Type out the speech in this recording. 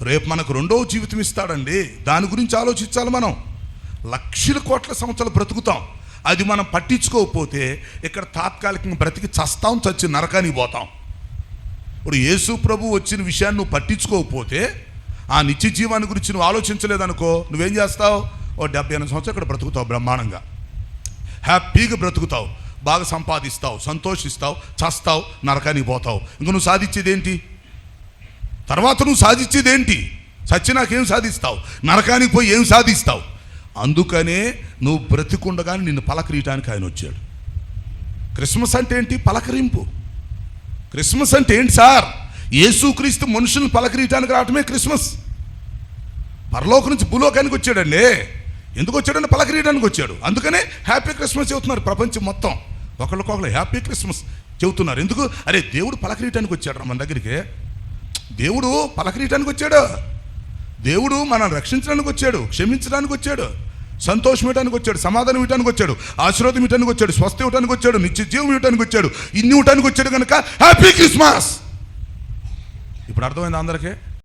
రేపు మనకు రెండవ జీవితం ఇస్తాడండి. దాని గురించి ఆలోచించాలి. మనం లక్షల కోట్ల సంవత్సరాలు బ్రతుకుతాం. అది మనం పట్టించుకోకపోతే ఇక్కడ తాత్కాలికంగా బ్రతికి చస్తాం, చచ్చి నరకానికి పోతాం. ఇప్పుడు యేసు ప్రభు వచ్చిన విషయాన్ని నువ్వు పట్టించుకోకపోతే, ఆ నిత్య జీవాన్ని గురించి నువ్వు ఆలోచించలేదనుకో, నువ్వేం చేస్తావు? 78 సంవత్సరాలు ఇక్కడ బ్రతుకుతావు, బ్రహ్మాండంగా హ్యాపీగా బ్రతుకుతావు, బాగా సంపాదిస్తావు, సంతోషిస్తావు, చస్తావు, నరకానికి పోతావు. ఇంక నువ్వు సాధించేది ఏంటి? తర్వాత నువ్వు సాధించేది ఏంటి? చచ్చినాకేం సాధిస్తావు? నరకానికి పోయి ఏం సాధిస్తావు? అందుకనే నువ్వు బ్రతికుండగానే నిన్ను పలకరీయటానికి ఆయన వచ్చాడు. క్రిస్మస్ అంటే ఏంటి? పలకరింపు. క్రిస్మస్ అంటే ఏంటి సార్? యేసుక్రీస్తు మనుషులను పలకరీయటానికి రావటమే క్రిస్మస్. పరలోకం నుంచి భూలోకానికి వచ్చాడండి. ఎందుకు వచ్చాడంటే పలకరీయడానికి వచ్చాడు. అందుకనే హ్యాపీ క్రిస్మస్ చెబుతున్నారు ప్రపంచం మొత్తం. ఒకళ్ళకొకళ్ళు హ్యాపీ క్రిస్మస్ చెబుతున్నారు. ఎందుకు? అరే దేవుడు పలకరీయటానికి వచ్చాడు మన దగ్గరికి. దేవుడు పలకరీయటానికి వచ్చాడు. దేవుడు మనల్ని రక్షించడానికి వచ్చాడు, క్షమించడానికి వచ్చాడు, సంతోషం ఇవ్వడానికి వచ్చాడు, సమాధానం ఇవ్వడానికి వచ్చాడు, ఆశీర్వాదం ఇవ్వడానికి వచ్చాడు, స్వస్థ ఇవ్వడానికి వచ్చాడు, నిత్య జీవం ఇవ్వడానికి వచ్చాడు, ఇన్ని ఇవ్వడానికి వచ్చాడు కనుక హ్యాపీ క్రిస్మస్. ఇప్పుడు అర్థమైంది అందరికీ?